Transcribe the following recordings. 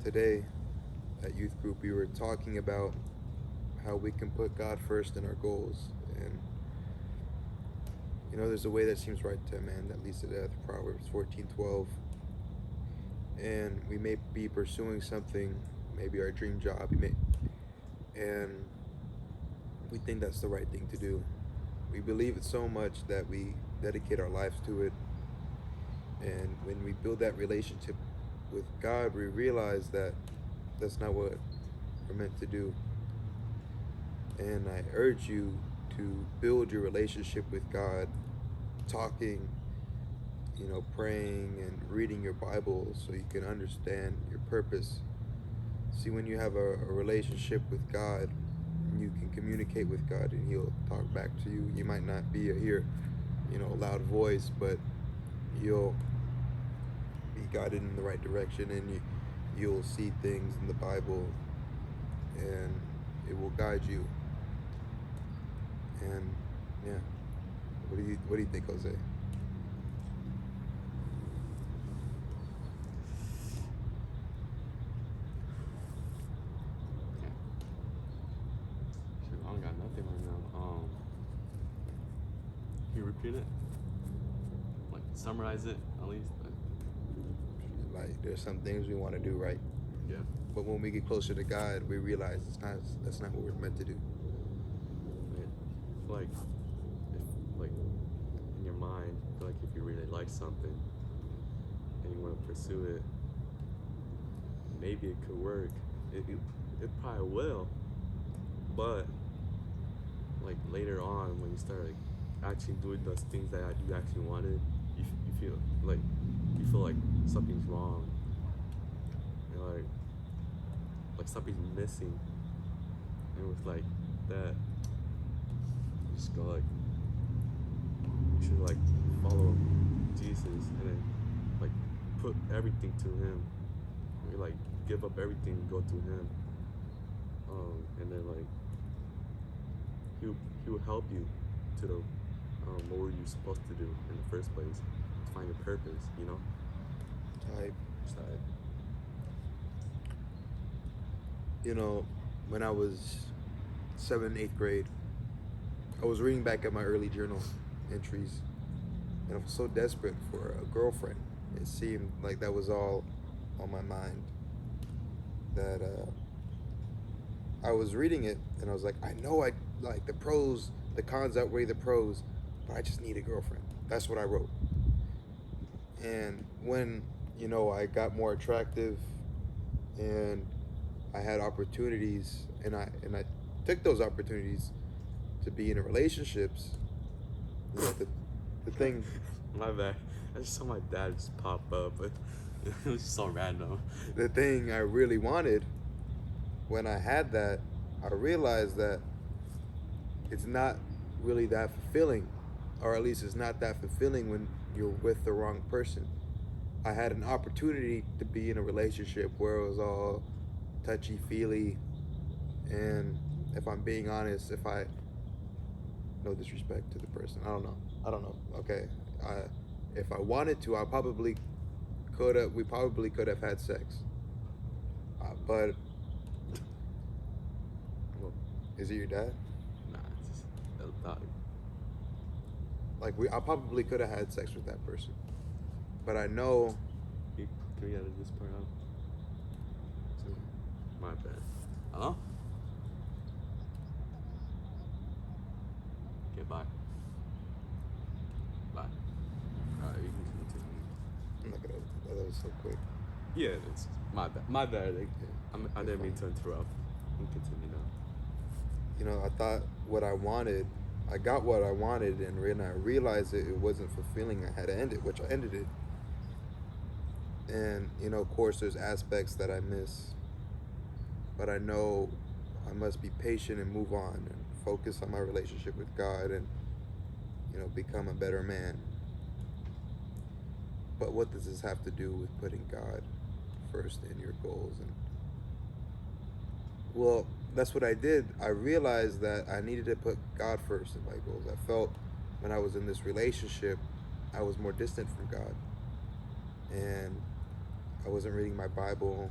Today at youth group, we were talking about how we can put God first in our goals. And, there's a way that seems right to a man that leads to death, Proverbs 14:12. And we may be pursuing something, maybe our dream job, and we think that's the right thing to do. We believe it so much that we dedicate our lives to it. And when we build that relationship with God, we realize that that's not what we're meant to do. And I urge you to build your relationship with God, talking, praying and reading your Bible so you can understand your purpose. See, when you have a relationship with God, you can communicate with God and He'll talk back to you. You might not hear, a loud voice, but you'll be guided in the right direction, and you'll see things in the Bible, and it will guide you. And yeah, what do you think, Jose? Shit, I don't got nothing right now. Can you repeat it? Like summarize it at least. Like, there's some things we want to do, right? Yeah. But when we get closer to God, we realize that's not what we're meant to do. Like, if like in your mind, like if you really like something and you want to pursue it, maybe it could work. It probably will, but like later on when you start like actually doing those things that you actually wanted, you feel like something's wrong, and like something's missing, and with like that, you just go like you should like follow Jesus and then like put everything to Him. You like give up everything and go to Him, and then like he will help you to the what were you supposed to do in the first place to find your purpose, you know? Type. Side. When I was 7th, 8th grade, I was reading back at my early journal entries, and I was so desperate for a girlfriend. It seemed like that was all on my mind. That I was reading it, and I was like, I know I like the cons outweigh the pros, but I just need a girlfriend. That's what I wrote. And when I got more attractive, and I had opportunities, and I took those opportunities to be in relationships. The thing My bad. I just saw my dad just pop up, but it was just so random. the thing I really wanted, when I had that, I realized that it's not really that fulfilling, or at least it's not that fulfilling when you're with the wrong person. I had an opportunity to be in a relationship where it was all touchy feely, and if I'm being honest, if I no disrespect to the person, I don't know. Okay, I, if I wanted to, I probably could have. We probably could have had sex, but Well, is it your dad? nah, it's just a thought. I probably could have had sex with that person, but I know. Can we edit this part out? Too? My bad. Hello? Okay, bye. Bye. Alright, you can continue. I'm not gonna. That was so quick. Yeah, it's my bad. My bad. Like, I didn't mean to Fine. interrupt. You can continue now. I thought what I wanted. I got what I wanted, and when I realized it wasn't fulfilling, I had to end it, which I ended it. And of course, there's aspects that I miss, but I know I must be patient and move on and focus on my relationship with God, and become a better man. But what does this have to do with putting God first in your goals? And well, that's what I did. I realized that I needed to put God first in my goals. I felt when I was in this relationship, I was more distant from God, and I wasn't reading my Bible.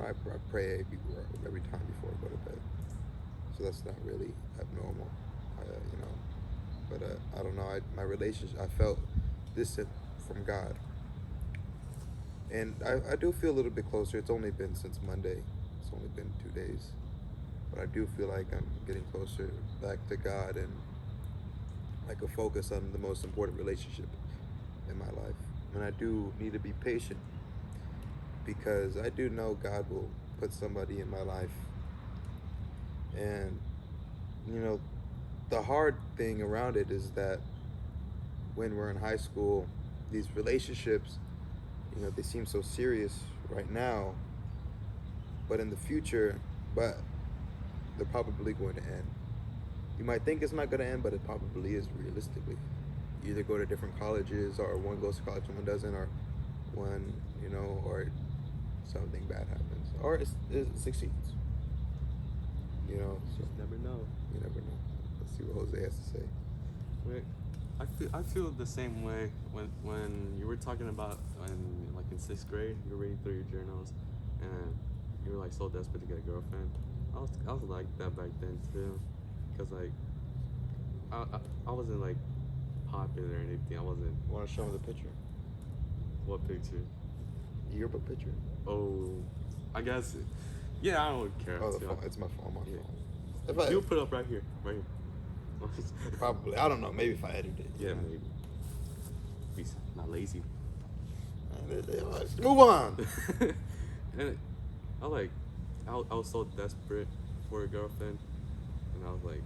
I pray every time before I go to bed, so that's not really abnormal, you know. But I don't know. My relationship, I felt distant from God, and I do feel a little bit closer. It's only been since Monday. It's only been 2 days, but I do feel like I'm getting closer back to God, and I can focus on the most important relationship in my life. And I do need to be patient because I do know God will put somebody in my life. And, you know, the hard thing around it is that when we're in high school, these relationships, they seem so serious right now, but in the future, but they're probably going to end. You might think it's not going to end, but it probably is realistically. You either go to different colleges, or one goes to college and one doesn't, or one, or something bad happens, or it succeeds. So Just never know. you never know. Let's see what Jose has to say. Wait, I feel the same way when you were talking about in 6th grade you're reading through your journals and you were like so desperate to get a girlfriend. I was like that back then too, cause like I wasn't like popular or anything. I wasn't. Want to show him the picture? What picture? Yearbook picture? Oh, I guess. Yeah, I don't care. Oh, the too. phone. It's my phone. My Yeah. phone. If You'll put it up right here. probably. I don't know. Maybe if I edit it. Yeah, maybe. Be not lazy. Let's move on. And I was so desperate for a girlfriend, and I was like,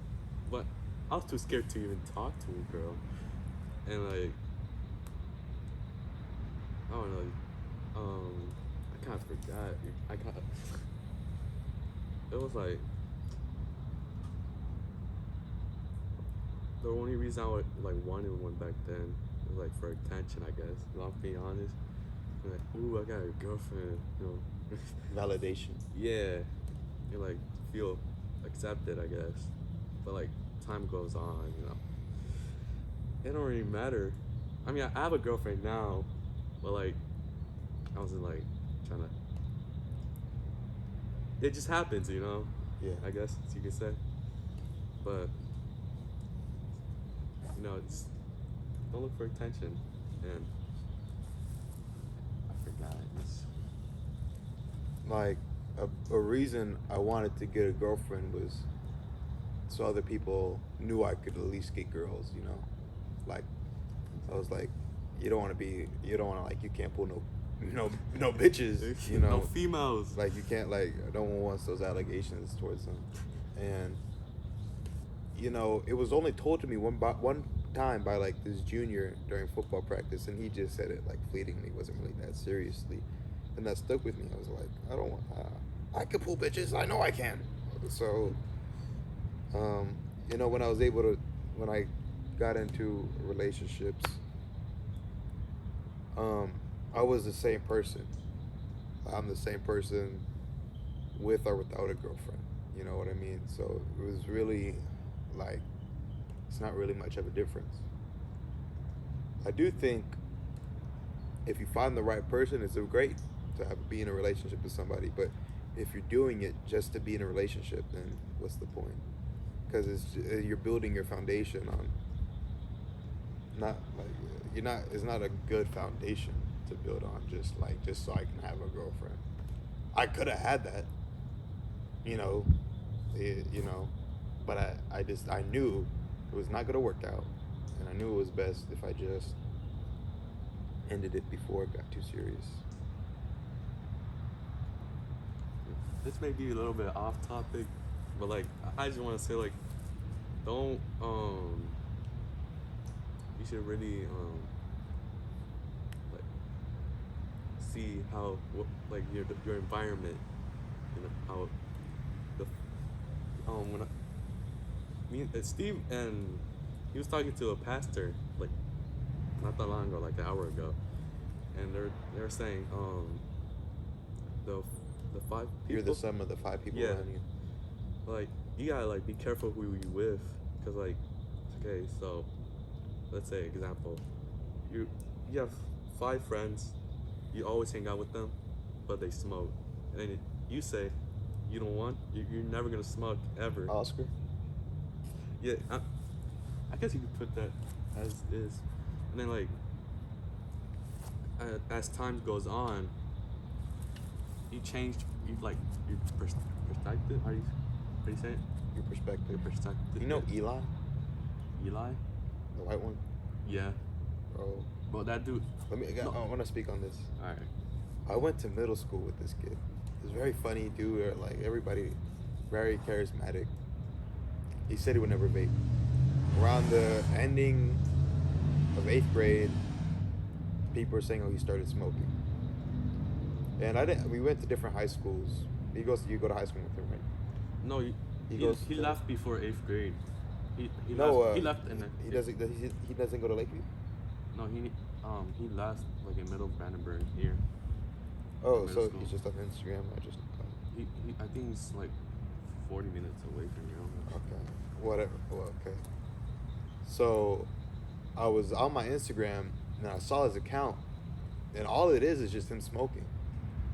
but I was too scared to even talk to a girl, and like, I don't know, I kind of forgot. It was like the only reason I would like wanted one back then was like for attention, I guess. I'll be honest. Like, ooh, I got a girlfriend, Validation. Yeah, you like feel accepted, I guess. But like time goes on, it don't really matter. I mean, I have a girlfriend now, but like I wasn't like trying to. It just happens, Yeah. I guess you could say. But it's don't look for attention, and I forgot. Like a reason I wanted to get a girlfriend was so other people knew I could at least get girls. Like I was like, you don't want to like you can't pull no bitches. No females. Like you can't no one wants those allegations towards them. And it was only told to me one time by like this junior during football practice, and he just said it like fleetingly, wasn't really that seriously, and that stuck with me. I was like, I don't want. I can pull bitches. I know I can. So, when I got into relationships, I was the same person. I'm the same person with or without a girlfriend. You know what I mean? So it was really like, it's not really much of a difference. I do think if you find the right person, it's great to be in a relationship with somebody. But if you're doing it just to be in a relationship, then what's the point? Because you're building your foundation on it's not a good foundation to build on just so I can have a girlfriend. I could have had that, but I knew it was not gonna work out, and I knew it was best if I just ended it before it got too serious. This may be a little bit off topic, but like I just want to say like, don't you should really like see how like your environment, how the when Steve and he was talking to a pastor like not that long ago, like an hour ago, and they're saying the 5 people. You're the sum of the 5 people around you. Like you gotta like be careful who you with, cause like okay, so let's say example, you have 5 friends, you always hang out with them, but they smoke, and then you say you don't want, you're never gonna smoke ever. Oscar. Yeah, I guess you could put that as is, and then like as time goes on, you changed like your perspective. How do you say it? Your perspective. Your perspective. You know Eli, Eli? the white one. Yeah. Bro, Well, that dude. let me. No. I want to speak on this. All right. I went to middle school with this kid. He was very funny dude. Like everybody, very charismatic. He said he would never vape. Around the ending of 8th grade, people were saying, "Oh, he started smoking." And I didn't. We went to different high schools. You go to high school with him, right? No, he to- left before 8th grade. He No, left. He left in the. He doesn't. He doesn't go to Lakeview. No, he left like in middle of Brandenburg here. Oh, Middle so school. he's just on Instagram. He I think he's like 40 minutes away from you. Okay, whatever. Well, okay. So, I was on my Instagram and I saw his account, and all it is just him smoking.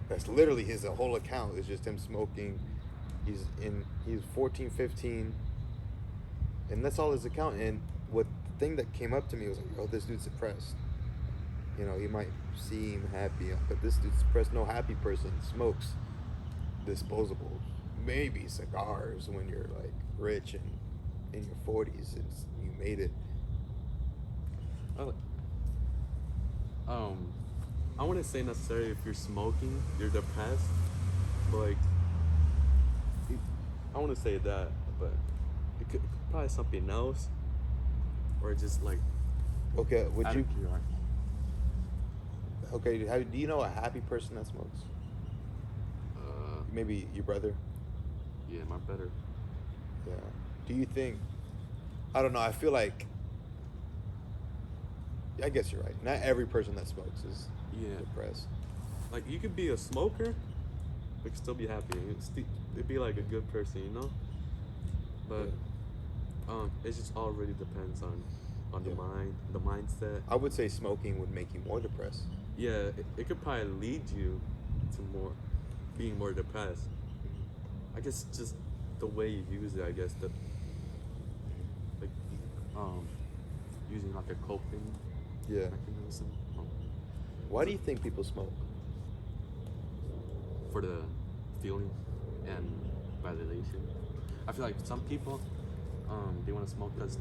That's literally his whole account is just him smoking. He's 14, 15, and that's all his account. And what the thing that came up to me was like, oh, this dude's depressed. You know, he might seem happy, but this dude's depressed. No happy person smokes disposables, maybe cigars when you're like rich and in your 40s and you made it. I wouldn't say necessarily if you're smoking, you're depressed, but like, I wouldn't say that, but it could probably something else, or just like. Okay, would out you? of curiosity. Okay, do you know a happy person that smokes? Maybe your brother. Yeah, my better. Yeah. Do you think? I don't know. I feel like. I guess you're right. Not every person that smokes is Yeah. depressed. Like you could be a smoker, but still be happy. It'd be like a good person, you know. But it just all really depends on the Yeah. mind, the mindset. I would say smoking would make you more depressed. Yeah, it could probably lead you to being more depressed. I guess just the way you use it. I guess like using like a coping Yeah. mechanism Why do you think people smoke? for the feeling and validation. I feel like some people they want to smoke because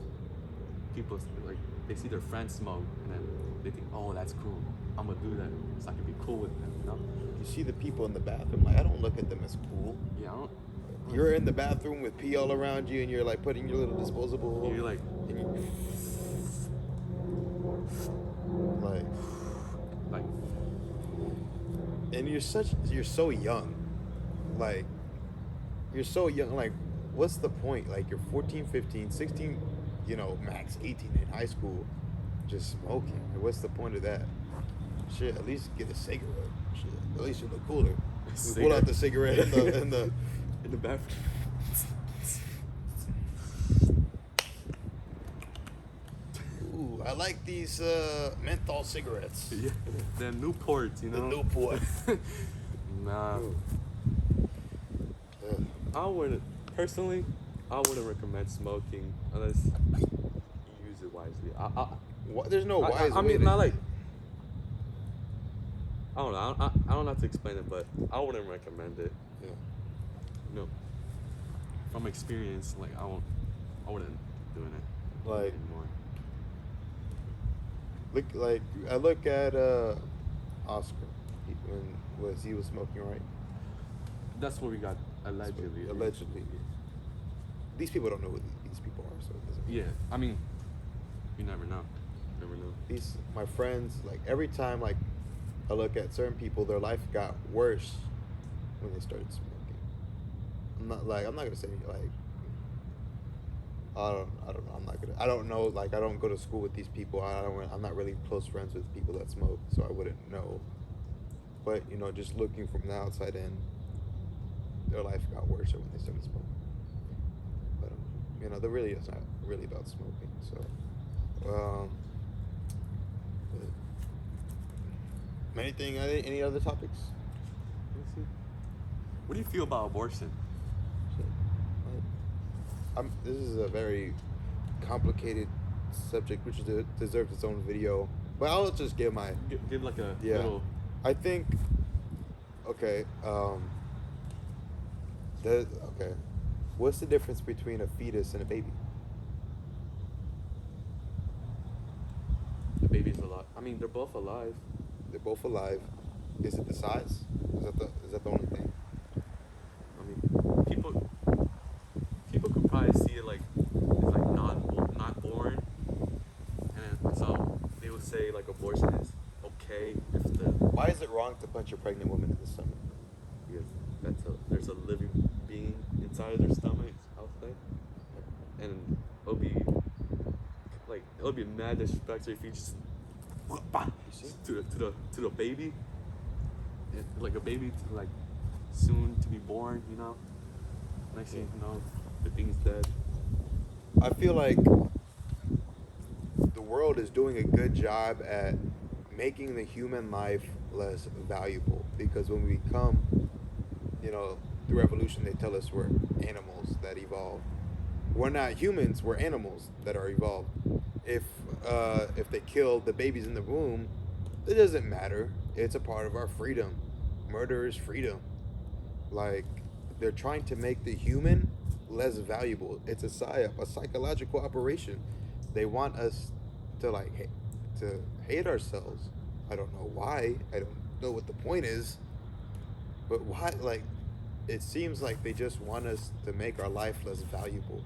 people like they see their friends smoke and then they think, oh, that's cool. I'm gonna do that so I can be cool with them, you know? You see the people in the bathroom. Like I don't look at them as cool. Yeah, I don't. You're in the bathroom with pee all around you, and you're like putting your little disposable. You're like, And you, like, like, and you're so young. Like, you're so young. Like, what's the point? Like, you're 14, 15, 16, you know, max 18 in high school, just smoking. Like, what's the point of that? Shit, at least get a cigarette. Shit, at least you look cooler. You pull out the cigarette in the in the bathroom. Ooh, I like these menthol cigarettes. Yeah, the Newports, you The know. Newport. Nah, Ooh. I wouldn't recommend smoking unless you use it wisely. What? There's no wise I way mean, to- not like. I don't know. I don't know how to explain it, but I wouldn't recommend it. Yeah. No. From experience, like I wouldn't doing it Like, anymore. I look at Oscar. He was smoking, right? That's what we got allegedly. Allegedly. These people don't know who these people are, so it doesn't. Yeah, I mean, you never know. Never know. These my friends, like every time like I look at certain people, their life got worse when they started smoking. I'm not gonna say like I don't know. I don't know. Like I don't go to school with these people. I'm not really close friends with people that smoke, so I wouldn't know. But you know, just looking from the outside in, their life got worse when they started smoking. But you know, it's not really about smoking. So, any other topics? Let's see. What do you feel about abortion? This is a very complicated subject, which deserves its own video. But I'll just give my. Give like a Yeah. little. I think. Okay. Okay. What's the difference between a fetus and a baby? The baby's alive. I mean, they're both alive. They're both alive. Is it the size? Is that the only thing? I mean, people could probably see it like it's like not born, and so they would say like abortion is okay if the Why is it wrong to punch a pregnant woman in the stomach? because there's a living being inside of their stomach, I'll say, and it'll be mad disrespectful if you just to the baby, like a baby like soon to be born, you know. Next thing you know, the thing's dead. I feel like the world is doing a good job at making the human life less valuable, because when we come, through evolution, they tell us we're animals that evolve. We're not humans, we're animals that are evolved. If they kill the babies in the womb, it doesn't matter. It's a part of our freedom. Murder is freedom. Like, they're trying to make the human less valuable. It's a psyop, a psychological operation. They want us to to hate ourselves. I don't know why. I don't know what the point is. But why? Like, it seems like they just want us to make our life less valuable,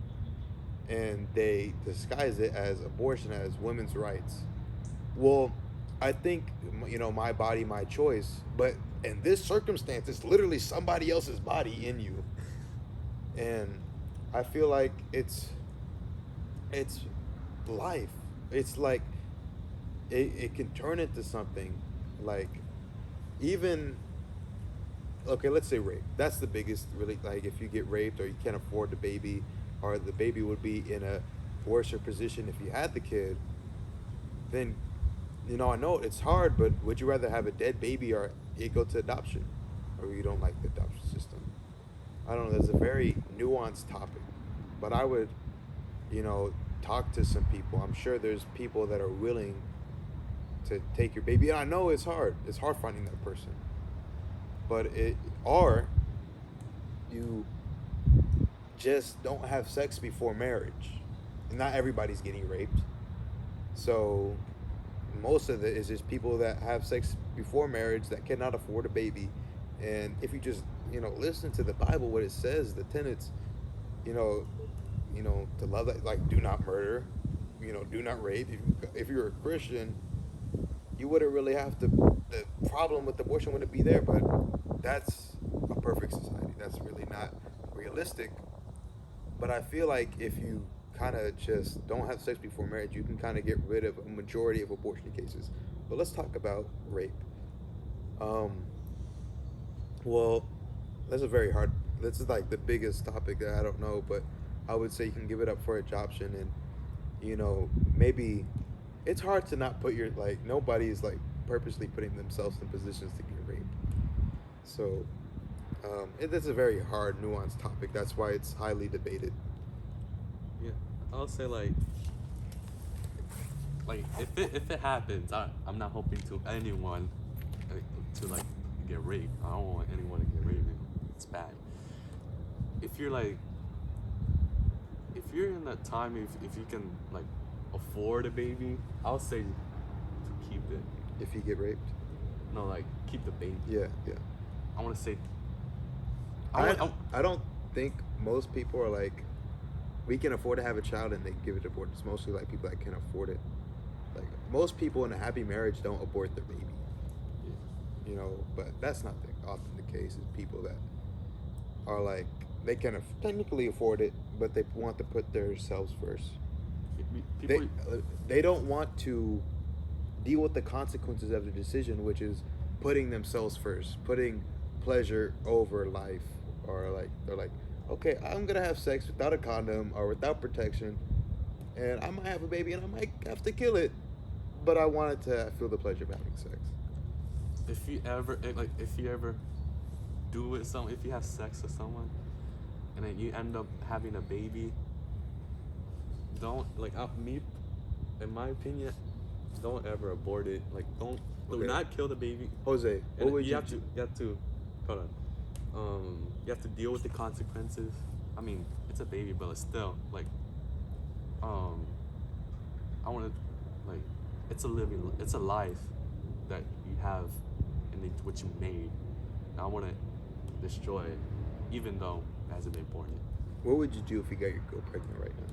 and they disguise it as abortion, as women's rights. Well, I think, my body, my choice. But in this circumstance, it's literally somebody else's body in you, and I feel like it's life. It's like it can turn into something, like, even, okay, let's say rape. That's the biggest, really, like, if you get raped or you can't afford the baby, or the baby would be in a worse position if you had the kid, then, I know it's hard, but would you rather have a dead baby or it go to adoption? Or you don't like the adoption system? I don't know. That's a very nuanced topic. But I would, talk to some people. I'm sure there's people that are willing to take your baby. And I know it's hard. It's hard finding that person. But or you just don't have sex before marriage. And not everybody's getting raped. So most of it is just people that have sex before marriage that cannot afford a baby. And if you just, listen to the Bible, what it says, the tenets, to love, that, like, do not murder, do not rape. If you're a Christian, you wouldn't really have to, the problem with abortion wouldn't be there. But that's a perfect society. That's really not realistic. But I feel like if you kind of just don't have sex before marriage, you can kind of get rid of a majority of abortion cases. But let's talk about rape. Well, this is like the biggest topic that I don't know, but I would say you can give it up for adoption. And maybe it's hard to not put nobody's like purposely putting themselves in positions to get raped. So it's a very hard, nuanced topic. That's why it's highly debated. Yeah, I'll say like if it happens, I'm not hoping to anyone to get raped. I don't want anyone to get raped. It's bad. If you're in that time, if you can afford a baby, I'll say to keep it. If you get raped? No, keep the baby. Yeah. I want to say. I don't think most people are like, we can afford to have a child and they give it to abort. It's mostly like people that can't afford it. Like, most people in a happy marriage don't abort their baby. Yeah. But that's not often the case. Is people that are like, they can technically afford it, but they want to put themselves first. They don't want to deal with the consequences of the decision, which is putting themselves first, putting pleasure over life. Or they're like, okay, I'm gonna have sex without a condom or without protection, and I might have a baby and I might have to kill it, but I wanted to feel the pleasure of having sex. If you ever do with someone, if you have sex with someone, and then you end up having a baby, don't like me. In my opinion, don't ever abort it. Like, do Okay. not kill the baby. Jose, what And would you have to, hold on. You have to deal with the consequences. I mean, it's a baby, but it's still like, I want to, like, it's a life that you have, and what you made. And I want to destroy it, even though it hasn't been born yet. What would you do if you got your girl pregnant right now?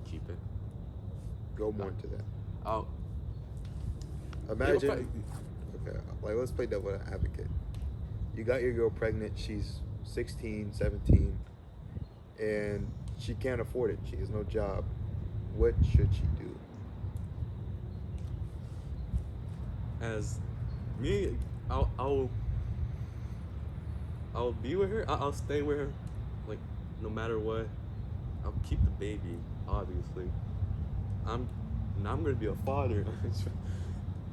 Keep it. Go more into that. Oh, Imagine, yeah, okay, like let's play devil advocate. You got your girl pregnant, she's 16, 17, and she can't afford it. She has no job. What should she do? as me, I'll be with her. I'll stay with her, like, no matter what. I'll keep the baby, obviously. I'm gonna be a father,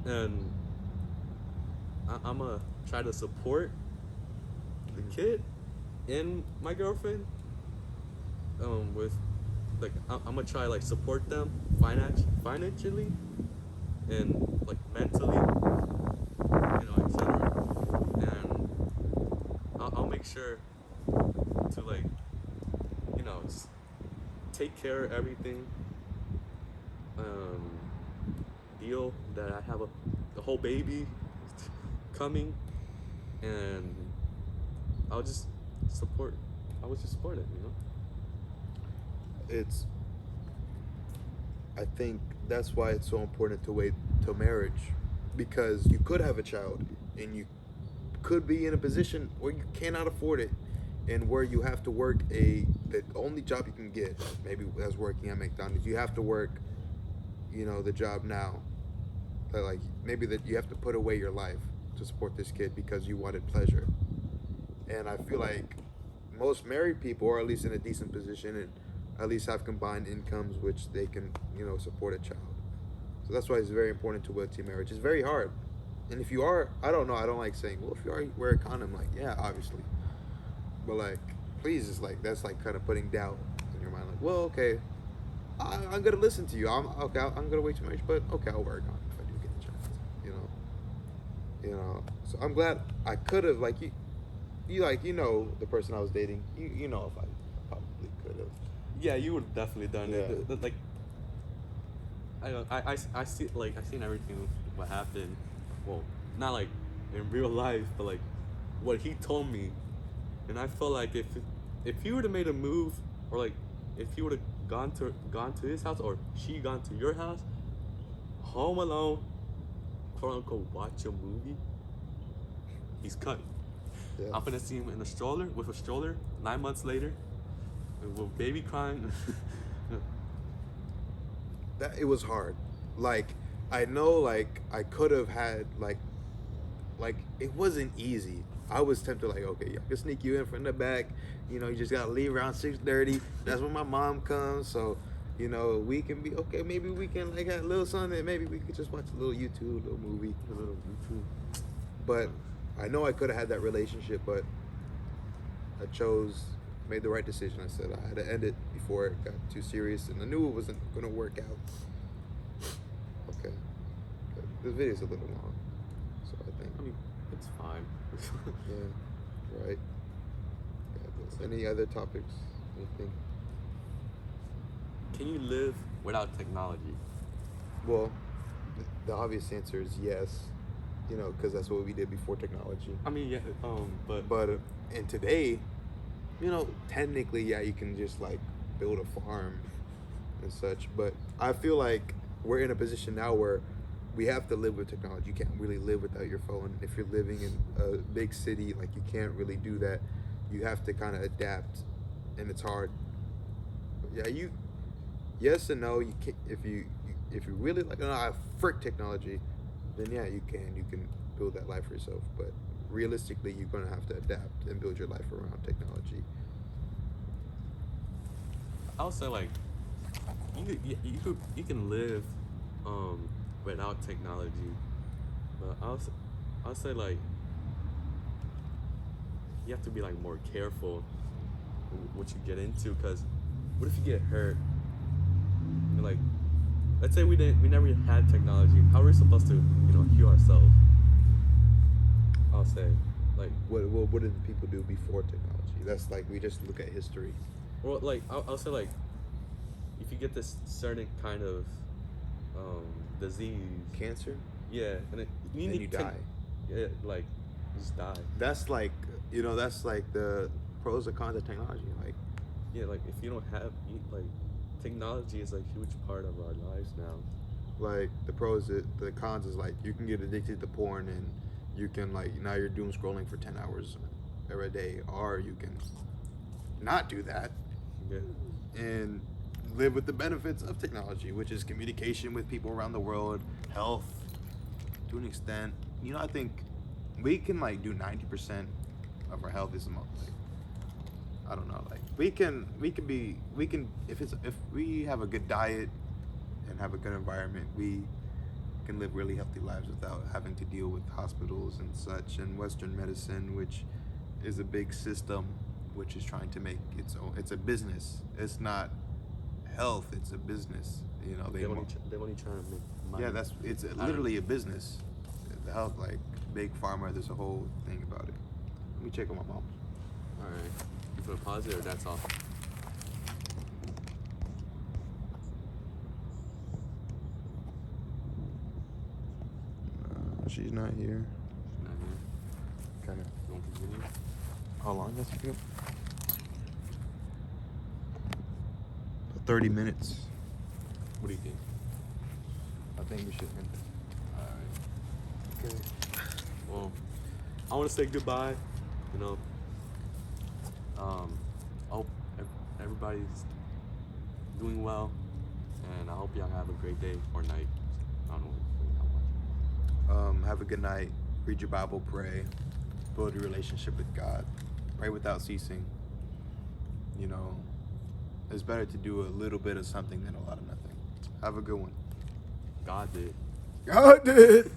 and I'm gonna try to support the kid and my girlfriend. With like I'm gonna try like support them financially, and like mentally, etc. And I'll make sure to like, just take care of everything. Deal that I have the whole baby coming, and I'll just support. I would just support it. I think that's why it's so important to wait till marriage, because you could have a child and you could be in a position where you cannot afford it, and where you have to work the only job you can get, maybe as working at McDonald's. You have to work, the job now, that like maybe that you have to put away your life to support this kid because you wanted pleasure. And I feel like most married people are at least in a decent position and at least have combined incomes which they can, support a child. So that's why it's very important to wait till marriage. It's very hard. And if you are, I don't know, I don't like saying, well, if you are, wear a condom. Like, yeah, obviously. But like, please, it's like, that's like kind of putting doubt in your mind. Like, well, okay, I'm gonna listen to you. I'm gonna wait till marriage, but okay, I'll wear a condom if I do get a child. So I'm glad I could have, like, the person I was dating. If I probably could have. Yeah, you would have definitely done Yeah. it. Like, I see, like, I seen everything what happened. Well, not like in real life, but like what he told me, and I felt like if he would have made a move, or like if he would have gone to his house, or she gone to your house, home alone, quote unquote, watch a movie, he's cut. Yeah. I'm gonna see him in a stroller, 9 months later, with baby crying. That it was hard. Like, I know, like, I could have had like it wasn't easy. I was tempted, like, okay, I can sneak you in from the back. You just gotta leave around 6:30. That's when my mom comes. So, we can be okay. Maybe we can like have a little something. Maybe we could just watch a little YouTube, a little movie. But I know I could have had that relationship, but I made the right decision. I said I had to end it before it got too serious, and I knew it wasn't gonna work out. Okay, this video's a little long, so I think. I mean, it's fine. Yeah, right. Yeah, any other topics? Anything? Can you live without technology? Well, the obvious answer is yes. Because that's what we did before technology. I mean, yeah, But and today, technically, yeah, you can just like build a farm and such. But I feel like we're in a position now where we have to live with technology. You can't really live without your phone. If you're living in a big city, like, you can't really do that. You have to kind of adapt, and it's hard. But yeah, yes and no. You can if you really like, no, I frick technology, then yeah, you can build that life for yourself. But realistically, you're gonna have to adapt and build your life around technology. I'll say, like, you can live without technology, but I'll say, like, you have to be like more careful what you get into, because what if you get hurt? And, like, let's say we never had technology. How are we supposed to heal ourselves? I'll say, like, What did people do before technology? That's like, we just look at history. well, like I'll say, like, if you get this certain kind of disease, Cancer, yeah, and and you die. Yeah, like, you just die. That's like, that's like the pros and cons of technology. Like, Yeah, like, if you don't have like, technology is a huge part of our lives now. like the pros, the cons is like you can get addicted to porn, and you can, like, now you're doom scrolling for 10 hours every day, or you can not do that Yeah. and live with the benefits of technology, which is communication with people around the world, health, to an extent. I think we can, like, do 90% of our health is like, I don't know, like we can if we have a good diet and have a good environment, we can live really healthy lives without having to deal with hospitals and such, and Western medicine, which is a big system which is trying to make its own. It's a business. It's not health. It's a business. They only trying to make money. Yeah, it's literally a business. The health, like big pharma. There's a whole thing about it. Let me check on my mom. All right. You put a pause it, or that's all? She's not here. Not here. Kind of. You want to continue? How long does it feel? 30 minutes. What do you think? I think we should end it. All right. Okay. Well, I want to say goodbye. I hope everybody's doing well, and I hope y'all have a great day or night. I don't know when y'all watch. Have a good night. Read your Bible. Pray. Build a relationship with God. Pray without ceasing. It's better to do a little bit of something than a lot of nothing. Have a good one. God did. God did.